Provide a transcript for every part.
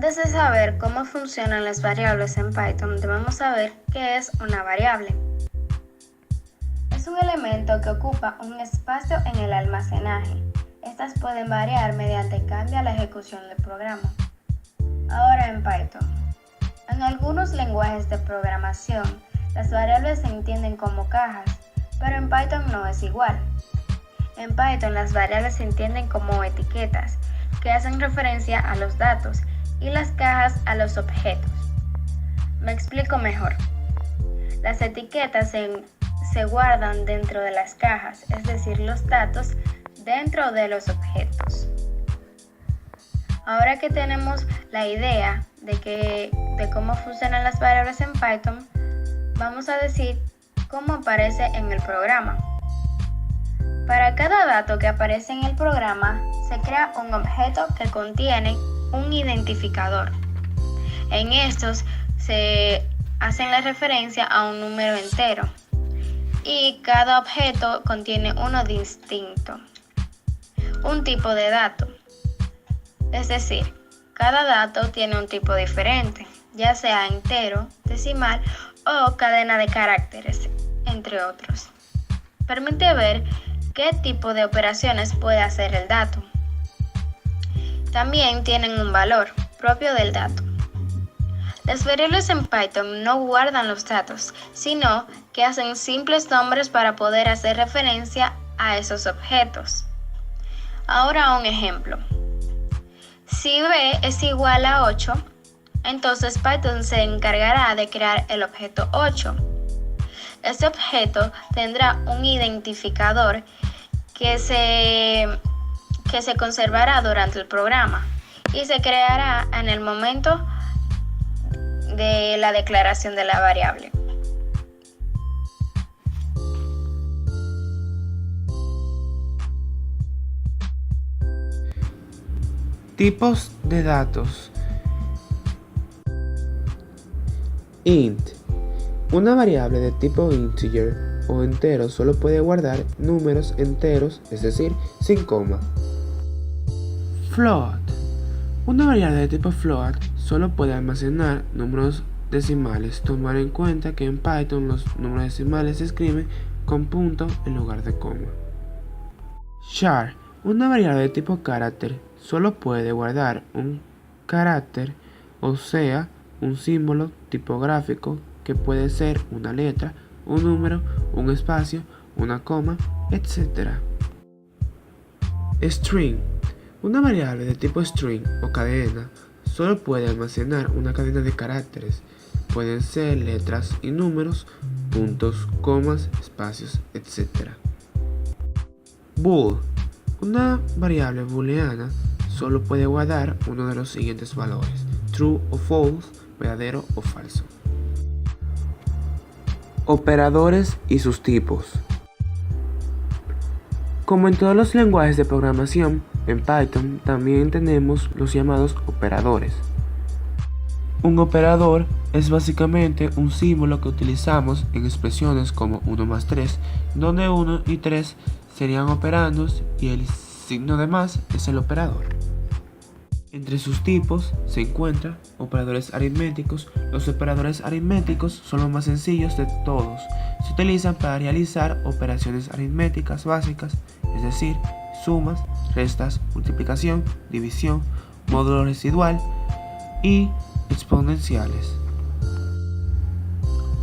Antes de saber cómo funcionan las variables en Python, debemos saber qué es una variable. Es un elemento que ocupa un espacio en el almacenaje. Estas pueden variar mediante cambio a la ejecución del programa. Ahora en Python. En algunos lenguajes de programación, las variables se entienden como cajas, pero en Python no es igual. En Python las variables se entienden como etiquetas, que hacen referencia a los datos, y las cajas a los objetos. Me explico mejor. Las etiquetas se guardan dentro de las cajas, es decir, los datos dentro de los objetos. Ahora que tenemos la idea de cómo funcionan las variables en Python, vamos a decir cómo aparece en el programa. Para cada dato que aparece en el programa, se crea un objeto que contiene un identificador. En estos se hacen la referencia a un número entero y cada objeto contiene uno distinto, un tipo de dato. Es decir, cada dato tiene un tipo diferente, ya sea entero, decimal o cadena de caracteres, entre otros. Permite ver qué tipo de operaciones puede hacer el dato. También tienen un valor propio del dato. Las variables en Python no guardan los datos, sino que hacen simples nombres para poder hacer referencia a esos objetos. Ahora un ejemplo. Si b es igual a 8, entonces Python se encargará de crear el objeto 8. Este objeto tendrá un identificador que se conservará durante el programa y se creará en el momento de la declaración de la variable. Tipos de datos. Int. Una variable de tipo integer o entero solo puede guardar números enteros, es decir, sin coma. Float. Una variable de tipo float solo puede almacenar números decimales. Tomar en cuenta que en Python los números decimales se escriben con punto en lugar de coma. Char. Una variable de tipo carácter solo puede guardar un carácter, o sea, un símbolo tipográfico que puede ser una letra, un número, un espacio, una coma, etc. String. Una variable de tipo string o cadena solo puede almacenar una cadena de caracteres. Pueden ser letras y números, puntos, comas, espacios, etc. Bool. Una variable booleana solo puede guardar uno de los siguientes valores: true o false, verdadero o falso. Operadores y sus tipos. Como en todos los lenguajes de programación, en Python también tenemos los llamados operadores. Un operador es básicamente un símbolo que utilizamos en expresiones como 1 más 3, donde 1 y 3 serían operandos y el signo de más es el operador. Entre sus tipos se encuentran operadores aritméticos. Los operadores aritméticos son los más sencillos de todos. Se utilizan para realizar operaciones aritméticas básicas, es decir, sumas, restas, multiplicación, división, módulo residual y exponenciales.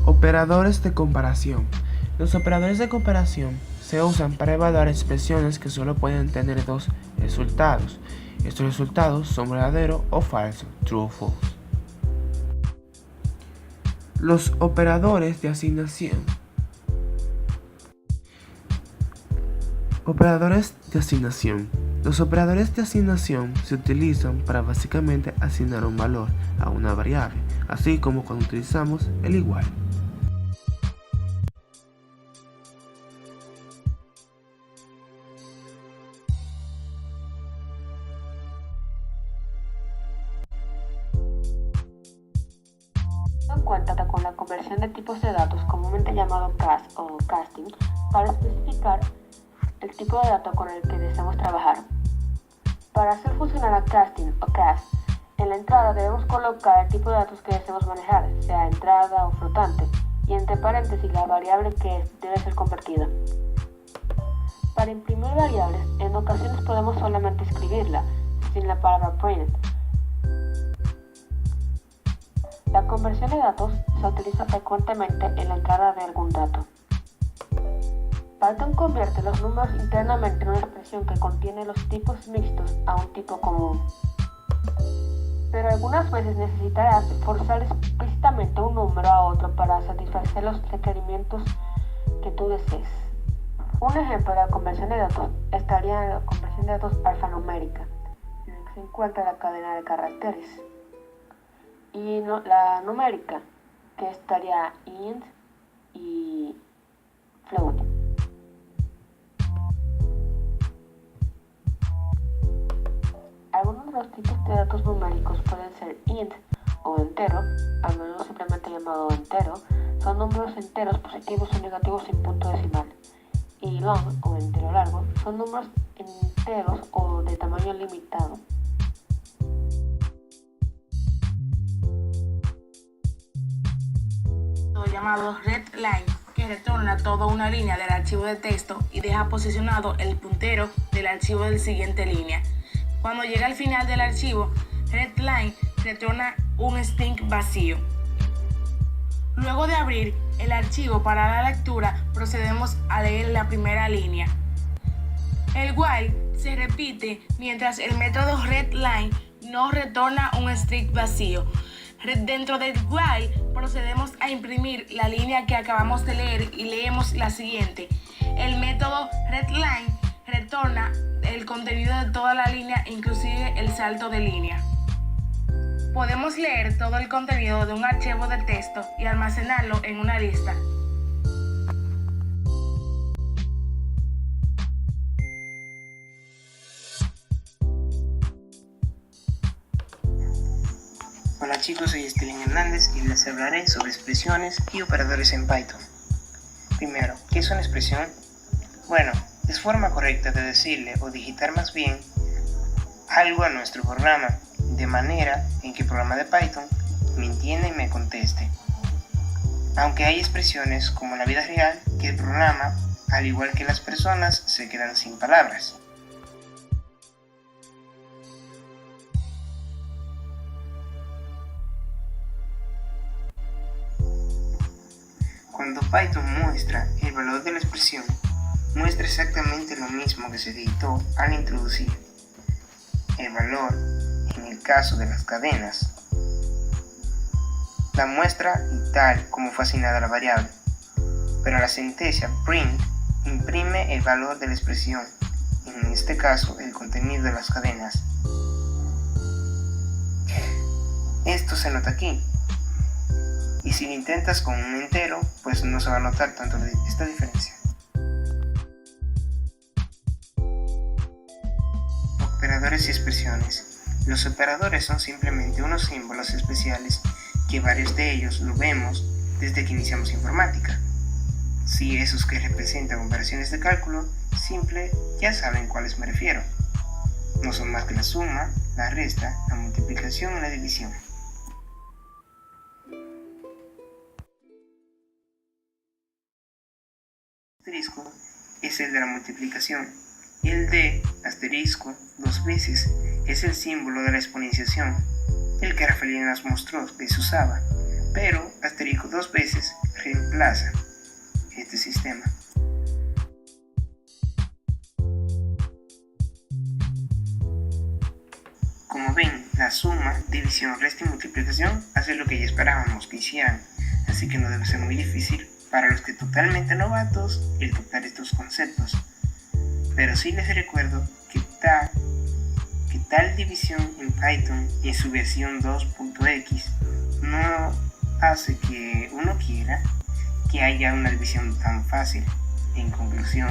Operadores de comparación. Los operadores de comparación se usan para evaluar expresiones que solo pueden tener dos resultados. Estos resultados son verdadero o falso, true o false. Los operadores de asignación. Operadores de asignación. Los operadores de asignación se utilizan para básicamente asignar un valor a una variable, así como cuando utilizamos el igual. Cuenta con la conversión de tipos de datos, comúnmente llamado cast o casting, para especificar el tipo de dato con el que deseamos trabajar. Para hacer funcionar a casting o cast En la entrada debemos colocar el tipo de datos que deseamos manejar, sea entrada o flotante, y entre paréntesis la variable que debe ser convertida. Para imprimir variables, en ocasiones podemos solamente escribirla, sin la palabra print. La conversión de datos se utiliza frecuentemente en la entrada de algún dato. Python convierte los números internamente en una expresión que contiene los tipos mixtos a un tipo común. Pero algunas veces necesitarás forzar explícitamente un número a otro para satisfacer los requerimientos que tú desees. Un ejemplo de la conversión de datos estaría en la conversión de datos alfanumérica, en la que se encuentra la cadena de caracteres. Y la numérica, que estaría int y float. Algunos de los tipos de datos numéricos pueden ser int o entero, a menudo simplemente llamado entero, son números enteros positivos o negativos sin punto decimal. Y long o entero largo son números enteros o de tamaño limitado. Llamado readline, que retorna toda una línea del archivo de texto y deja posicionado el puntero del archivo de la siguiente línea. Cuando llega al final del archivo, readline retorna un string vacío. Luego de abrir el archivo para la lectura, procedemos a leer la primera línea. El while se repite mientras el método readline no retorna un string vacío. Dentro del while procedemos a imprimir la línea que acabamos de leer y leemos la siguiente. El método readline retorna el contenido de toda la línea, inclusive el salto de línea. Podemos leer todo el contenido de un archivo de texto y almacenarlo en una lista. Hola chicos, soy Estelín Hernández y les hablaré sobre expresiones y operadores en Python. Primero, ¿qué es una expresión? Bueno, es forma correcta de decirle o digitar más bien algo a nuestro programa, de manera en que el programa de Python me entienda y me conteste. Aunque hay expresiones, como en la vida real, que el programa, al igual que las personas, se quedan sin palabras. Cuando Python muestra el valor de la expresión, muestra exactamente lo mismo que se digitó al introducir el valor en el caso de las cadenas. La muestra y tal como fue asignada la variable, pero la sentencia print imprime el valor de la expresión, en este caso el contenido de las cadenas. Esto se nota aquí. Y si lo intentas con un entero, pues no se va a notar tanto esta diferencia. Operadores y expresiones. Los operadores son simplemente unos símbolos especiales que varios de ellos lo vemos desde que iniciamos informática. Si esos que representan operaciones de cálculo simple, ya saben cuáles me refiero. No son más que la suma, la resta, la multiplicación y la división. Asterisco es el de la multiplicación y el de asterisco dos veces es el símbolo de la exponenciación, el que Rafael nos mostró que se usaba, pero asterisco dos veces reemplaza este sistema. Como ven, la suma, división, resta y multiplicación hace lo que ya esperábamos que hicieran, así que no debe ser muy difícil para los que totalmente novatos el captar estos conceptos. Pero sí les recuerdo que tal división en Python en su versión 2.x no hace que uno quiera que haya una división tan fácil. En conclusión,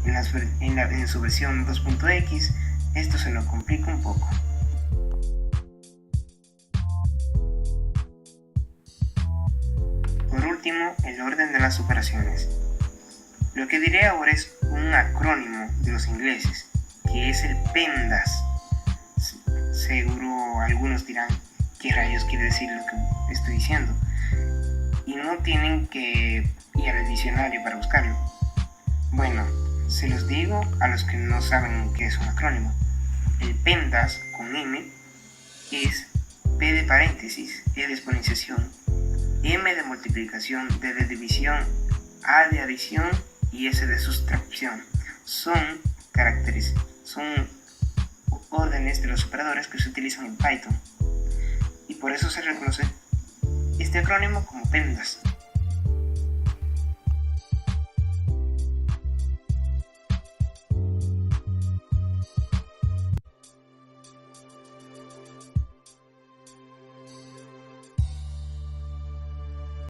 en su versión 2.x esto se nos complica un poco. Por último, el orden de las operaciones. Lo que diré ahora es un acrónimo de los ingleses, que es el PEMDAS. Seguro pero algunos dirán, ¿qué rayos quiere decir lo que estoy diciendo? Y no tienen que ir al diccionario para buscarlo. Bueno, se los digo a los que no saben qué es un acrónimo. El PEMDAS con M es P de paréntesis, E de exponenciación, M de multiplicación, D de división, A de adición y S de sustracción. Son caracteres, son órdenes de los operadores que se utilizan en Python. Y por eso se reconoce este acrónimo como PEMDAS.